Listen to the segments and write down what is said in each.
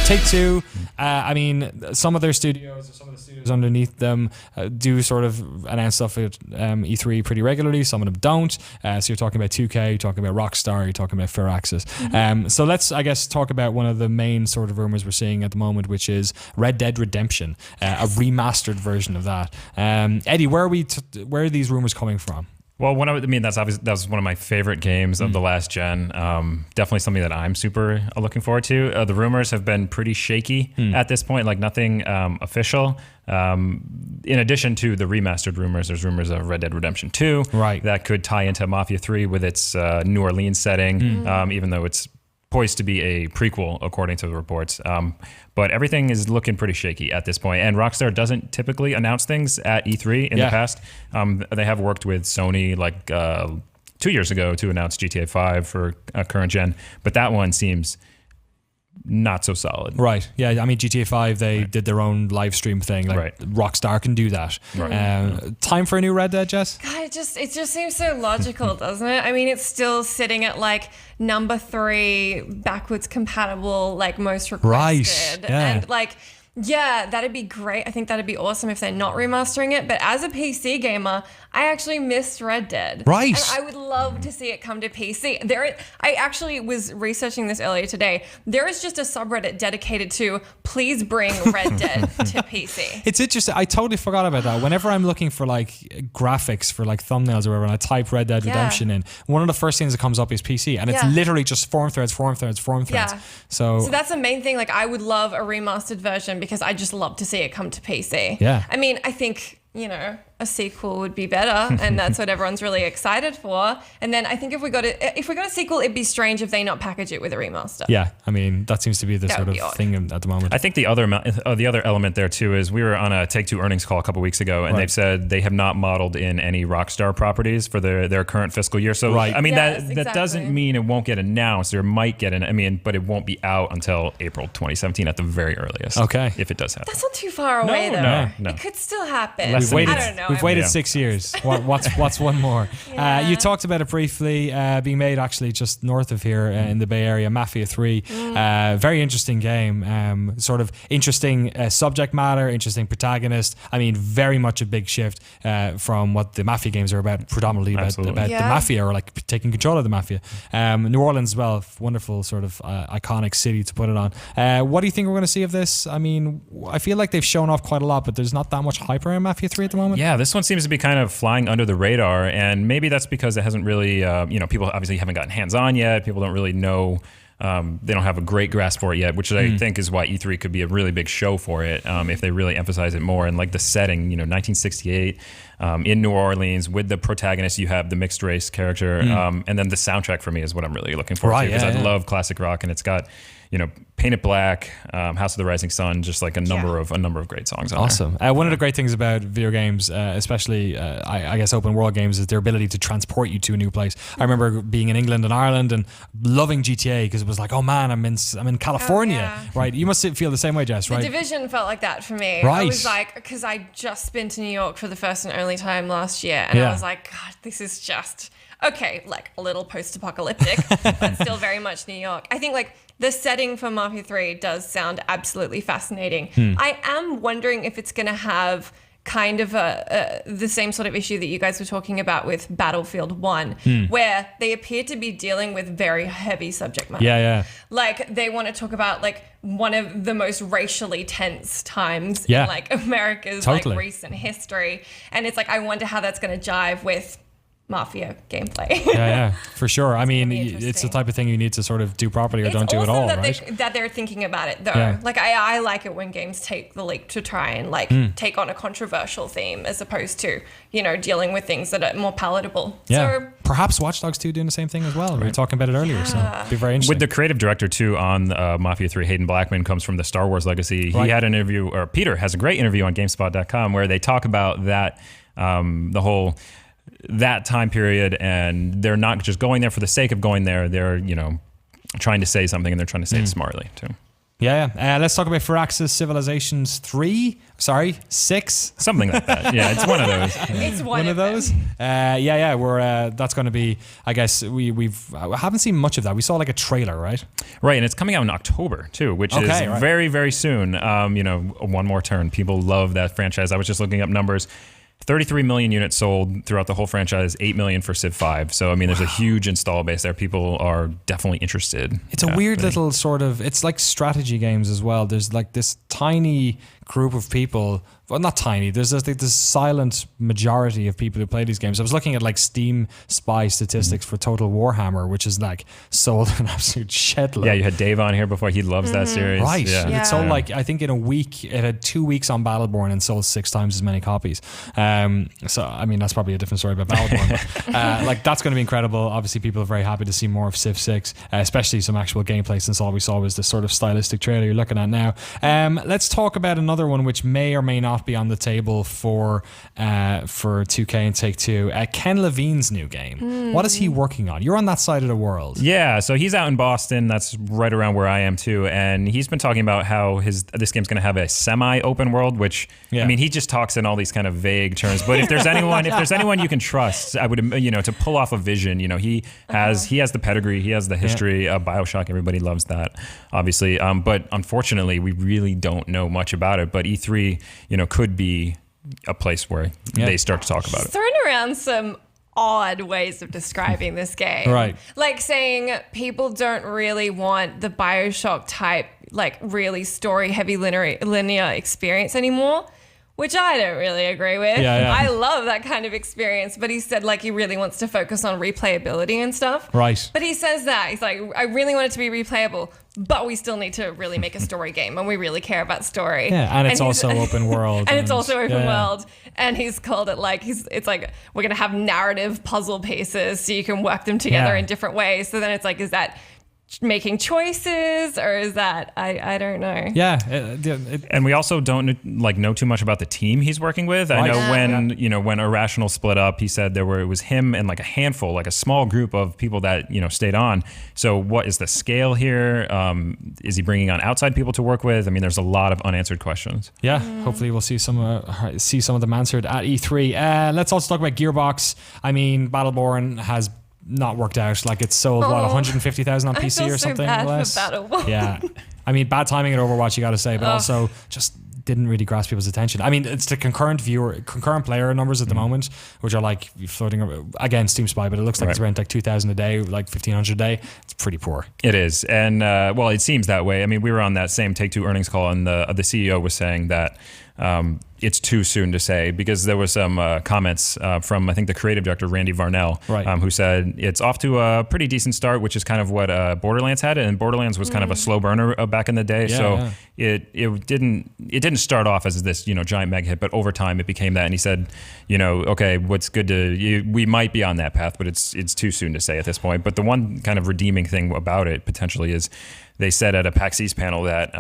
Take-Two, I mean, some of their studios, or some of the studios underneath them do sort of announce stuff at E3 pretty regularly. Some of them don't. So you're talking about 2K, you're talking about Rockstar, you're talking about Firaxis. So let's, I guess, talk about one of the main sort of rumors we're seeing at the moment, which is Red Dead Redemption, a remastered version of that. Eddie, where are these rumors coming from? Well, that was one of my favorite games of the last gen. Definitely something that I'm super looking forward to. The rumors have been pretty shaky at this point, like nothing official. In addition to the remastered rumors, there's rumors of Red Dead Redemption 2 that could tie into Mafia 3 with its New Orleans setting, even though it's poised to be a prequel, according to the reports. But everything is looking pretty shaky at this point. And Rockstar doesn't typically announce things at E3 in the past. They have worked with Sony like 2 years ago to announce GTA 5 for current gen. But that one seems not so solid. Right. Yeah. I mean, GTA 5, they did their own live stream thing. Like Rockstar can do that. Time for a new Red Dead, Jess? God, it just seems so logical, doesn't it? I mean, it's still sitting at like number 3 backwards compatible, like most requested. Right. Yeah. And like, yeah, that'd be great. I think that'd be awesome if they're not remastering it. But as a PC gamer, I actually missed Red Dead. Right. And I would love to see it come to PC. I actually was researching this earlier today. There is just a subreddit dedicated to please bring Red Dead to PC. It's interesting. I totally forgot about that. Whenever I'm looking for like graphics for like thumbnails or whatever, and I type Red Dead Redemption in, one of the first things that comes up is PC. And it's literally just form threads. Yeah. So that's the main thing. Like, I would love a remastered version because I just love to see it come to PC. Yeah. I mean, I think, a sequel would be better, and that's what everyone's really excited for. And then I think if we got a sequel, it'd be strange if they not package it with a remaster. Yeah, I mean, that seems to be the sort of thing at the moment. I think the other element there too is we were on a Take-Two earnings call a couple weeks ago, and they've said they have not modeled in any Rockstar properties for their current fiscal year. So I mean, that doesn't mean it won't get announced. There might get but it won't be out until April 2017 at the very earliest. Okay, if it does happen. That's not too far away though. No. It could still happen. I don't know. We've waited 6 years. What's one more? You talked about it briefly, being made actually just north of here in the Bay Area, Mafia 3. Very interesting game. Sort of interesting subject matter, interesting protagonist. I mean, very much a big shift from what the Mafia games are about, predominantly about the Mafia, or like taking control of the Mafia. New Orleans as well, wonderful sort of iconic city to put it on. What do you think we're going to see of this? I mean, I feel like they've shown off quite a lot, but there's not that much hype around Mafia 3 at the moment. Yeah, this one seems to be kind of flying under the radar, and maybe that's because it hasn't really, people obviously haven't gotten hands-on yet. People don't really know. They don't have a great grasp for it yet, which I think is why E3 could be a really big show for it if they really emphasize it more. And like the setting, 1968 in New Orleans with the protagonist, you have the mixed race character, and then the soundtrack for me is what I'm really looking forward to, because I love classic rock, and it's got Paint It Black, House of the Rising Sun, just like a number of great songs on there. One of the great things about video games, especially I guess open world games, is their ability to transport you to a new place. I remember being in England and Ireland and loving GTA because it was like, oh man, I'm in California, right? You must feel the same way, Jess, right? The Division felt like that for me. Right. I was like, because I'd just been to New York for the first and only time last year, and I was like, God, this is just okay, like a little post-apocalyptic, but still very much New York. I think like the setting for Mafia 3 does sound absolutely fascinating. I am wondering if it's going to have kind of the same sort of issue that you guys were talking about with Battlefield 1, where they appear to be dealing with very heavy subject matter. Yeah. Like they want to talk about like one of the most racially tense times in like America's like recent history. And it's like, I wonder how that's going to jive with Mafia gameplay. yeah, for sure. I mean, it's the type of thing you need to sort of do properly or don't do at all, right? That they're thinking about it though. Yeah. Like I like it when games take the leap to try and like take on a controversial theme as opposed to, dealing with things that are more palatable. Yeah. So, perhaps Watch Dogs 2 doing the same thing as well. We were talking about it earlier, so it'd be very interesting. With the creative director too on Mafia 3, Hayden Blackman, comes from the Star Wars legacy. He had an interview, or Peter has a great interview on GameSpot.com where they talk about that, the whole that time period, and they're not just going there for the sake of going there. They're trying to say something, and they're trying to say it smartly too. Yeah. Let's talk about Firaxis Civilizations 3. Sorry, 6. Something like that. Yeah, it's one of those. It's one of those. We're that's going to be. I guess we haven't seen much of that. We saw like a trailer, right? Right, and it's coming out in October too, which is very, very soon. One More Turn. People love that franchise. I was just looking up numbers. 33 million units sold throughout the whole franchise, 8 million for Civ 5. So, I mean, there's a huge install base there. People are definitely interested. It's a weird little sort of, it's like strategy games as well. There's like this tiny group of people, well, not tiny, there's this silent majority of people who play these games. I was looking at like Steam Spy statistics for Total Warhammer, which is like sold an absolute shitload. Yeah, you had Dave on here before. He loves that series. Right. Yeah. It sold like, I think in a week, it had 2 weeks on Battleborn and sold 6 times as many copies. So, I mean, that's probably a different story about Battleborn. But, like, that's going to be incredible. Obviously, people are very happy to see more of Civ 6, especially some actual gameplay, since all we saw was this sort of stylistic trailer you're looking at now. Let's talk about another one which may or may not be on the table for 2K and Take-Two. Ken Levine's new game. What is he working on? You're on that side of the world. Yeah, so he's out in Boston. That's right around where I am too. And he's been talking about how this game's going to have a semi-open world, which, I mean, he just talks in all these kind of vague terms. But if there's anyone you can trust, I would, to pull off a vision, he has the pedigree, he has the history. BioShock, everybody loves that, obviously. But unfortunately, we really don't know much about it. But E3, could be a place where they start to talk about it. Thrown around some odd ways of describing this game. Right. Like saying people don't really want the BioShock type, like really story heavy linear experience anymore, which I don't really agree with. Yeah. I love that kind of experience, but he said like he really wants to focus on replayability and stuff. Right. But he says that. He's like, I really want it to be replayable, but we still need to really make a story game, and we really care about story. Yeah, and it's also open world. And it's also open world. And he's called it like, it's like, we're going to have narrative puzzle pieces so you can work them together in different ways. So then it's like, is that making choices, or is that I don't know. And we also don't know too much about the team he's working with. I know when Irrational split up, he said it was him and like a handful, like a small group of people that stayed on. So what is the scale here? Is he bringing on outside people to work with? I mean, there's a lot of unanswered questions. Hopefully we'll see some of them answered at E3. Let's also talk about Gearbox. I mean, Battleborn has not worked out. Like, it's sold 150,000 on PC or something less. Yeah, I mean, bad timing at Overwatch, you got to say, but also just didn't really grasp people's attention. I mean, it's the concurrent player numbers at the moment, which are like floating again, Steam Spy, but it looks like it's around like 2,000 a day, like 1,500 a day. It's pretty poor. It is, and it seems that way. I mean, we were on that same Take-Two earnings call, and the CEO was saying that it's too soon to say, because there was some comments from, I think, the creative director, Randy Varnell, who said it's off to a pretty decent start, which is kind of what Borderlands had. And Borderlands was kind of a slow burner back in the day. It didn't start off as this, giant mega hit, but over time it became that. And he said, okay, what's good we might be on that path, but it's too soon to say at this point. But the one kind of redeeming thing about it potentially is they said at a PAX East panel that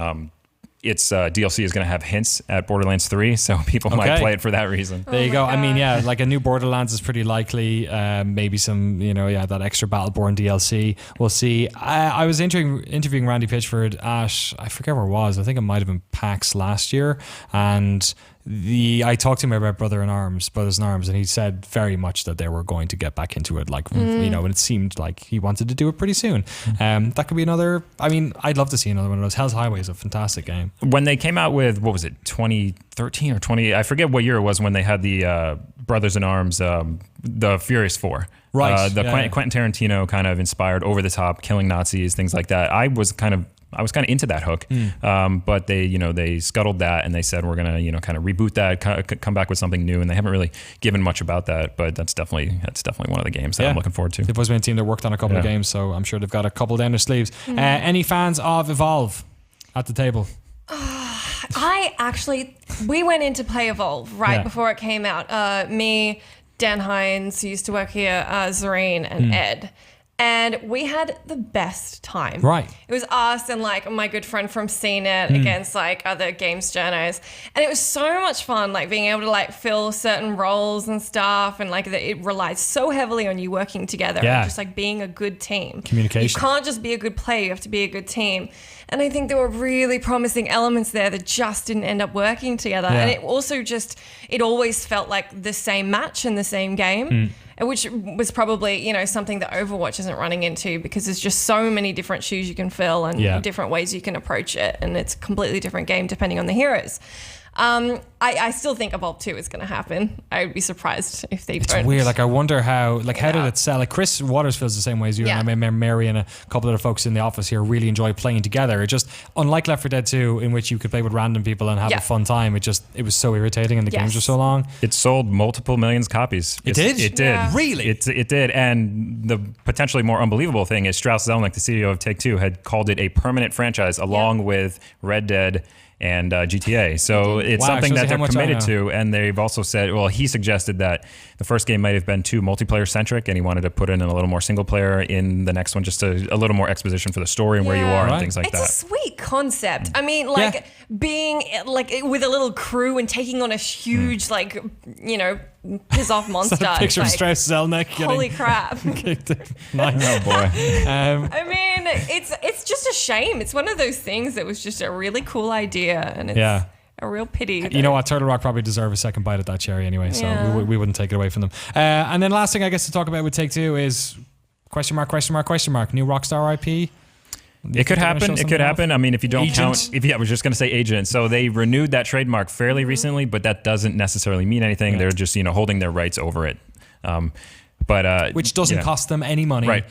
its DLC is going to have hints at Borderlands 3, so people might play it for that reason. There you go. God. I mean, like a new Borderlands is pretty likely. Maybe some, that extra Battleborn DLC. We'll see. I was interviewing Randy Pitchford at, I forget where it was. I think it might have been PAX last year, and I talked to him about Brothers in Arms, and he said very much that they were going to get back into it, like, and it seemed like he wanted to do it pretty soon. That could be another, I mean, I'd love to see another one of those. Hell's Highway is a fantastic game. When they came out with, what was it, 2013 or 20, I forget what year it was when they had the Brothers in Arms, the Furious 4. Right. Quentin Tarantino kind of inspired, over the top, killing Nazis, things like that. I was kind of into that hook, but they scuttled that, and they said we're gonna kind of reboot that, come back with something new, and they haven't really given much about that. But that's definitely one of the games that I'm looking forward to. They've always been a team that worked on a couple of games, so I'm sure they've got a couple down their sleeves. Any fans of Evolve at the table? We went in to play Evolve before it came out. Me, Dan Hines, who used to work here, Zareen, and Ed. And we had the best time. Right. It was us and like my good friend from CNET against like other games journos. And it was so much fun, like being able to like fill certain roles and stuff. And like it relies so heavily on you working together and just like being a good team. Communication. You can't just be a good player, you have to be a good team. And I think there were really promising elements there that just didn't end up working together. And it also just, it always felt like the same match in the same game. Which was probably, you know, something that Overwatch isn't running into because there's just so many different shoes you can fill and different ways you can approach it. And it's a completely different game depending on the heroes. I still think Evolve 2 is going to happen. I would be surprised if they don't. It's weird. Like, I wonder how did it sell? Like, Chris Waters feels the same way as you. And I remember Mary and a couple of other folks in the office here really enjoy playing together. It just, unlike Left 4 Dead 2, in which you could play with random people and have a fun time, it was so irritating and the games were so long. It sold multiple millions of copies. It did? It did. Yeah. Really? It did. And the potentially more unbelievable thing is Strauss Zelnick, the CEO of Take-Two, had called it a permanent franchise along with Red Dead and GTA. So it's something that they're committed to. And they've also said, well, he suggested that the first game might have been too multiplayer centric and he wanted to put in a little more single player in the next one, just a little more exposition for the story and where you are and things like that. It's a sweet concept. I mean, like being like with a little crew and taking on a huge, like, you know, piss off monster. A picture like, of Strauss Zelnick. Holy crap. Nice. Oh boy. I mean, it's just a shame. It's one of those things that was just a really cool idea, and it's a real pity. You know what? Turtle Rock probably deserve a second bite at that cherry anyway, so we wouldn't take it away from them. And then last thing I guess to talk about with Take-Two is question mark, new Rockstar IP. It could happen. It could happen. I mean, if you don't count, I was just going to say Agent. So they renewed that trademark fairly recently, but that doesn't necessarily mean anything. Yeah. They're just, holding their rights over it. Which doesn't cost them any money. Right.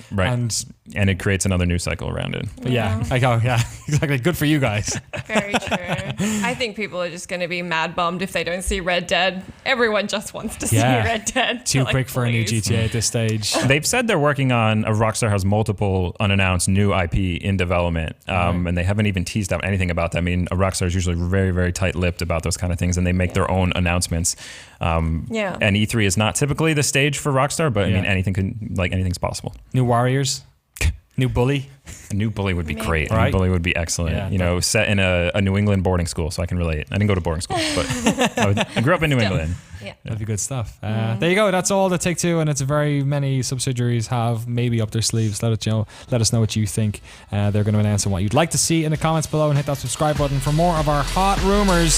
And it creates another news cycle around it. Exactly. Good for you guys. Very true. I think people are just going to be mad bummed if they don't see Red Dead. Everyone just wants to see Red Dead. Too quick for a new GTA at this stage. They've said they're working on, Rockstar has multiple unannounced new IP in development, and they haven't even teased out anything about that. I mean, Rockstar is usually very, very tight-lipped about those kind of things, and they make their own announcements. And E3 is not typically the stage for Rockstar, but I mean, anything's possible. New Warriors. New Bully. A new Bully would be great. Right? A new Bully would be excellent. Set in a New England boarding school, so I can relate. I didn't go to boarding school, but I grew up in New England. Yeah. That'd be good stuff. There you go. That's all that Take-Two and its very many subsidiaries have maybe up their sleeves. Let us know what you think they're going to announce and what you'd like to see in the comments below, and hit that subscribe button for more of our hot rumors.